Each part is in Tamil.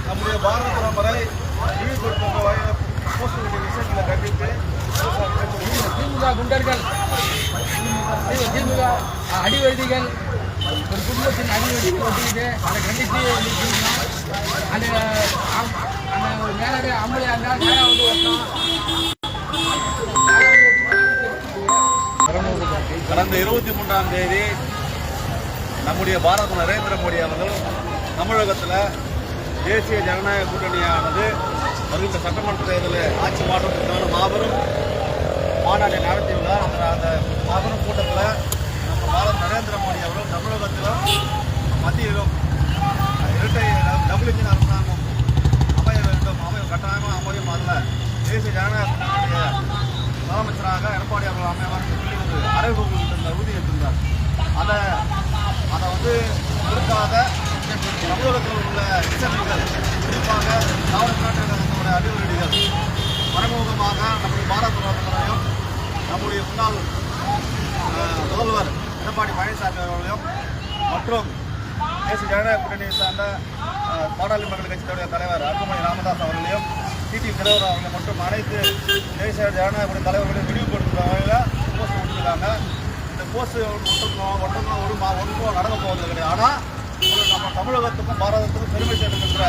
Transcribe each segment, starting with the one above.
நம்முடைய பாரத பிரதமரை விஷயங்களை கண்டித்து திமுக குண்டர்கள், திமுக அடிவருதிகள், ஒரு குடும்பத்தின் அடிவருதிகள் ஒட்டிக்கிட்டு அதை கண்டித்து அந்த மேலே அம்பளையா இருந்தால் கடந்த 23ஆம் தேதி நம்முடைய பாரத நரேந்திர மோடி அவர்கள் தமிழகத்தில் தேசிய ஜனநாயக கூட்டணியானது வருகின்ற சட்டமன்ற தேர்தலில் ஆட்சி மாற்றத்திற்கான மாபெரும் மாநாட்டை நடத்தியுள்ளார். அந்த மாபெரும் கூட்டத்தில் நம்ம பாரத நரேந்திர மோடி அவர்கள் தமிழகத்திலும் மத்தியிலும் இரட்டை டபுள் இன்ஜின் அரசாங்கம் அமைய வேண்டும், கட்டாயமாக அமையும். அதில் தேசிய ஜனநாயக கூட்டணியுடைய முதலமைச்சராக எடப்பாடி அவர்கள் அமையவார் சொல்லி ஒரு அறைகூவல் விட்டிருந்தார், உறுதியேற்றிருந்தார். அதை கொடுக்காத தமிழகத்தில் உள்ள இசைகள், குறிப்பாக காவல்துறை அலுவலர்கள் மறைமுகமாக நம்முடைய பாரத பிரதமரையும் நம்முடைய முன்னாள் முதல்வர் எடப்பாடி பழனிசாமி அவர்களையும் மற்றும் தேசிய ஜனநாயக கூட்டணியை சார்ந்த பாட்டாளி மக்கள் கட்சியினுடைய தலைவர் அன்புமணி ராமதாஸ் அவர்களையும் டிடிவி தலைவர் அவர்களை மற்றும் அனைத்து தேசிய ஜனநாயக கூட்டணி தலைவர்களையும் விரிவுபடுத்துகிற வகையில் போஸ்ட் கொடுத்துருக்காங்க. இந்த போஸ்ட் ஒன்றும் நடக்க போவது கிடையாது. ஆனால் நம்ம தமிழகத்துக்கும் பாரதத்துக்கும் பெருமை சேர்க்கின்ற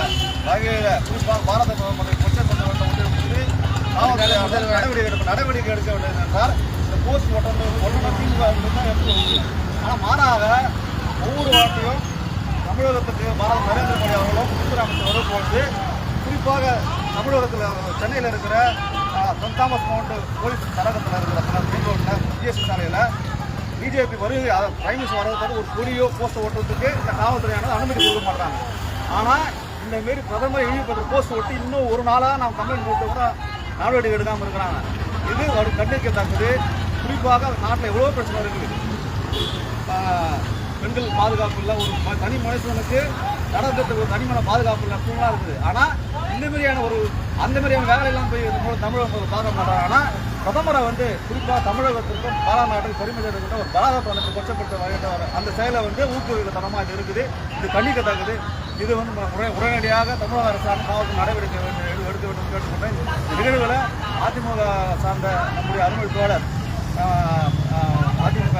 வகையில் குறிப்பாக பாரத பிரதமரை கொச்சை கொண்டு நடவடிக்கை எடுக்க வேண்டும் என்றால் இந்த போஸ்ட் ஒன்றும் திமுக தான் எடுத்து. ஆனால் மாறாக ஒவ்வொரு வார்த்தையும் தமிழகத்துக்கு பாரத நரேந்திர மோடி அவர்களும் உள்துறை அமைச்சர் வரும்பொழுது குறிப்பாக தமிழகத்தில் சென்னையில் இருக்கிற சென்ட் தாமஸ் மவுண்ட் போலீஸ் தரகத்தில் இருக்கிற மெயின் ரோட்டில் ஜிஎஸ்டி சாலையில் பிஜேபி வருகை பிரைம் மினிஸ்டர் வர்றதுக்கு ஒரு கொடியோ போஸ்ட் ஓட்டுறதுக்கு இந்த காவல்துறையானது அனுமதி கொடுக்க மாட்டாங்க. ஆனால் இந்தமாரி பிரதமரை இழிவுபடுற போஸ்ட் ஓட்டி இன்னும் ஒரு நாளாக நாம் கம்ப்ளைண்ட் போட்டு கூட நடவடிக்கை எடுக்காமல் இருக்கிறாங்க. இது ஒரு கண்டிக்கத்தக்கது. குறிப்பாக நாட்டில் எவ்வளோ பிரச்சனை இருக்குது. பெண்கள் பாதுகாப்பு இல்லை, ஒரு தனி மனுஷனுக்கு நடக்கிறதுக்கு ஒரு தனிமான பாதுகாப்பு இல்லை, சூழ்நிலை இருக்குது. ஆனால் இந்த மாதிரியான அந்த மாதிரியான வேலையெல்லாம் போய் தமிழகம் பார்க்க மாட்டாங்க. ஆனால் பிரதமரை குறிப்பாக தமிழகத்திற்கும் பாராநாட்டுக்கு பெருமை சேர்க்கின்ற ஒரு பாரத பிரதமர் கொச்சப்படுத்த வகையான அந்த செயலை ஊக்குவிக்கத்தனமாக இது இருக்குது. இது கண்டிக்கத்தக்கது. இது உடனடியாக தமிழக அரசாங்கம் காவல்துறை நடவடிக்கை எடுக்க வேண்டும் கேட்டுக்கொண்டேன். இந்த நிகழ்வுகளை அதிமுக சார்ந்த நம்முடைய அருமை தோழர் அதிமுக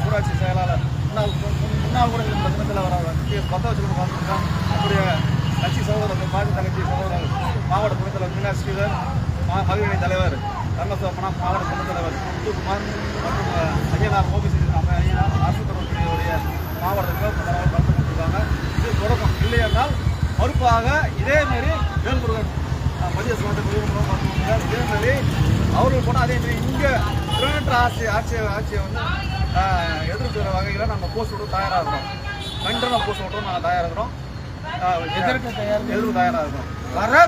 ஊராட்சி செயலாளர் முன்னாள் கூட இந்த தினத்தில் வர 10 வருஷத்துக்கு பார்த்துருக்கோம். நம்முடைய கட்சி சகோதரர்கள் பாஜக கட்சி சகோதரர்கள் மாவட்ட துணைத் தலைவர் மீனாட்சி ஸ்ரீதர், மகளிரணி தலைவர் ரங்கசோமனா, மாவட்ட துணைத் தலைவர் முத்துக்குமார் மற்றும் ஐயனார் ஓபிசி ஐயனார் அரசு துறையுடைய மாவட்ட தலைவர் கலந்து கொண்டிருக்காங்க. இது தொடக்கம். இல்லை என்றால் மறுப்பாக இதேமாரி வேல்முருகன் மத்திய சுகாதார குழுவினர் இதேமாரி அவர்கள் போனால் அதேமாரி இங்கே திருநெல்வேலி ஆட்சியை எதிர்க்கிற வகையில் நாங்கள் போஸ்ட் விட தயாராக இருக்கிறோம். கண்டனம் போஸ்ட் விட்றோம் நாங்கள் தயாராக இருக்கிறோம். எதிர்ப்பு தயாராக இருக்கிறோம்.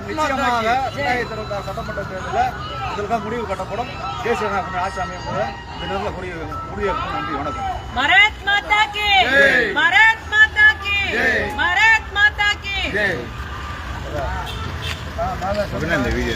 நிச்சயமாக 2026 சட்டமன்ற தேர்தலில் இதற்காக முடிவு கட்டப்படும். தேசிய ஆட்சி அமையும் போது இந்த நேரத்தில் முடிவெடுக்கும். நன்றி, வணக்கம். பாரத் மாதா கி ஜெய், பாரத் மாதா கி ஜெய், பாரத் மாதா கி ஜெய். இந்த வீடியோ